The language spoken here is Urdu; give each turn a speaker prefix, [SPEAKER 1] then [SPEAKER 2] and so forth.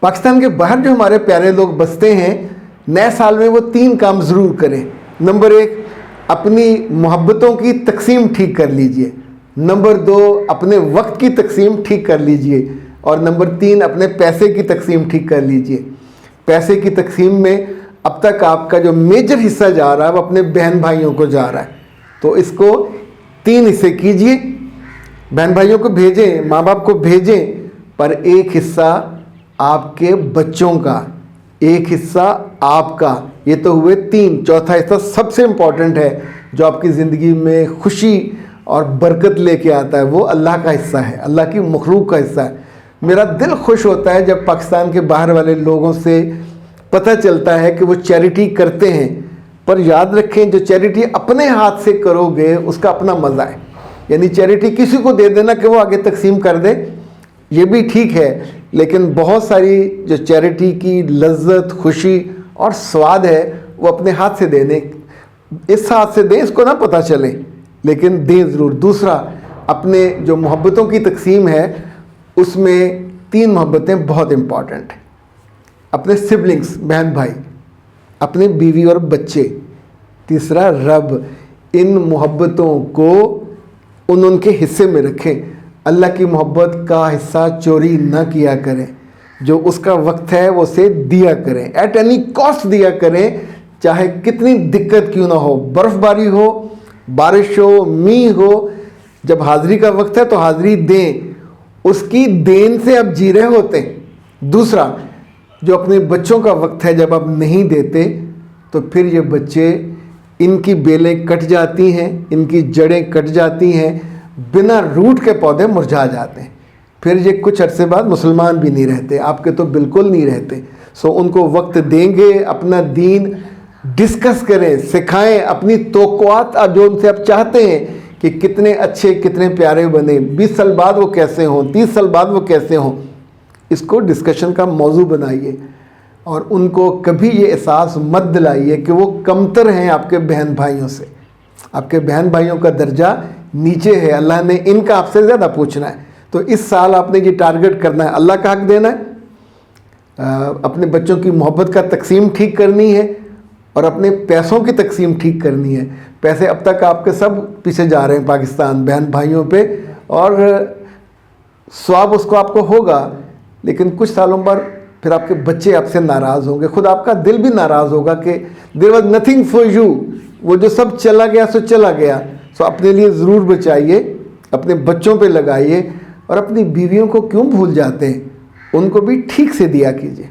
[SPEAKER 1] پاکستان کے باہر جو ہمارے پیارے لوگ بستے ہیں، نئے سال میں وہ 3 کام ضرور کریں۔ نمبر 1، اپنی محبتوں کی تقسیم ٹھیک کر لیجئے۔ نمبر 2، اپنے وقت کی تقسیم ٹھیک کر لیجئے۔ اور نمبر 3، اپنے پیسے کی تقسیم ٹھیک کر لیجئے۔ پیسے کی تقسیم میں اب تک آپ کا جو میجر حصہ جا رہا ہے وہ اپنے بہن بھائیوں کو جا رہا ہے، تو اس کو 3 حصے کیجئے۔ بہن بھائیوں کو بھیجیں، ماں باپ کو بھیجیں، پر ایک حصہ آپ کے بچوں کا، ایک حصہ آپ کا۔ یہ تو ہوئے 3۔ چوتھا حصہ سب سے امپورٹنٹ ہے، جو آپ کی زندگی میں خوشی اور برکت لے کے آتا ہے، وہ اللہ کا حصہ ہے، اللہ کی مخلوق کا حصہ ہے۔ میرا دل خوش ہوتا ہے جب پاکستان کے باہر والے لوگوں سے پتہ چلتا ہے کہ وہ چیریٹی کرتے ہیں، پر یاد رکھیں جو چیریٹی اپنے ہاتھ سے کرو گے اس کا اپنا مزہ ہے۔ یعنی چیریٹی کسی کو دے دینا کہ وہ آگے تقسیم کر دے، یہ بھی ٹھیک ہے، لیکن بہت ساری جو چیریٹی کی لذت، خوشی اور سواد ہے وہ اپنے ہاتھ سے دینے، اس ہاتھ سے دیں اس کو نہ پتہ چلے، لیکن دیں ضرور۔ دوسرا، اپنے جو محبتوں کی تقسیم ہے اس میں 3 محبتیں بہت امپورٹنٹ ہیں۔ اپنے سبلنگز، بہن بھائی، اپنے بیوی اور بچے، تیسرا رب۔ ان محبتوں کو ان کے حصے میں رکھیں۔ اللہ کی محبت کا حصہ چوری نہ کیا کریں، جو اس کا وقت ہے وہ اسے دیا کریں، ایٹ اینی کاسٹ دیا کریں، چاہے کتنی دقت کیوں نہ ہو، برف باری ہو، بارش ہو، میںہ ہو۔ جب حاضری کا وقت ہے تو حاضری دیں، اس کی دین سے آپ جی رہے ہوتے ہیں۔ دوسرا، جو اپنے بچوں کا وقت ہے جب آپ نہیں دیتے تو پھر یہ بچے، ان کی بیلیں کٹ جاتی ہیں، ان کی جڑیں کٹ جاتی ہیں، بنا روٹ کے پودے مرجھا جاتے ہیں، پھر یہ کچھ عرصے بعد مسلمان بھی نہیں رہتے، آپ کے تو بالکل نہیں رہتے۔ سو ان کو وقت دیں گے، اپنا دین ڈسکس کریں، سکھائیں، اپنی توقعات جو ان سے آپ چاہتے ہیں کہ کتنے اچھے، کتنے پیارے بنے، 20 سال بعد وہ کیسے ہوں، 30 سال بعد وہ کیسے ہوں، اس کو ڈسکشن کا موضوع بنائیے۔ اور ان کو کبھی یہ احساس مت دلائیے کہ وہ کمتر ہیں آپ کے بہن بھائیوں سے۔ آپ کے بہن بھائیوں کا درجہ نیچے ہے، اللہ نے ان کا آپ سے زیادہ پوچھنا ہے۔ تو اس سال آپ نے یہ ٹارگٹ کرنا ہے، اللہ کا حق دینا ہے، اپنے بچوں کی محبت کا تقسیم ٹھیک کرنی ہے، اور اپنے پیسوں کی تقسیم ٹھیک کرنی ہے۔ پیسے اب تک آپ کے سب پیچھے جا رہے ہیں پاکستان بہن بھائیوں پہ، اور ثواب اس کو آپ کو ہوگا، لیکن کچھ سالوں بعد پھر آپ کے بچے آپ سے ناراض ہوں گے، خود آپ کا دل بھی ناراض ہوگا کہ there was nothing for you، وہ جو سب چلا گیا سو چلا گیا۔ سو اپنے لیے ضرور بچائیے، اپنے بچوں پہ لگائیے، اور اپنی بیویوں کو کیوں بھول جاتے ہیں، ان کو بھی ٹھیک سے دیا کیجیے۔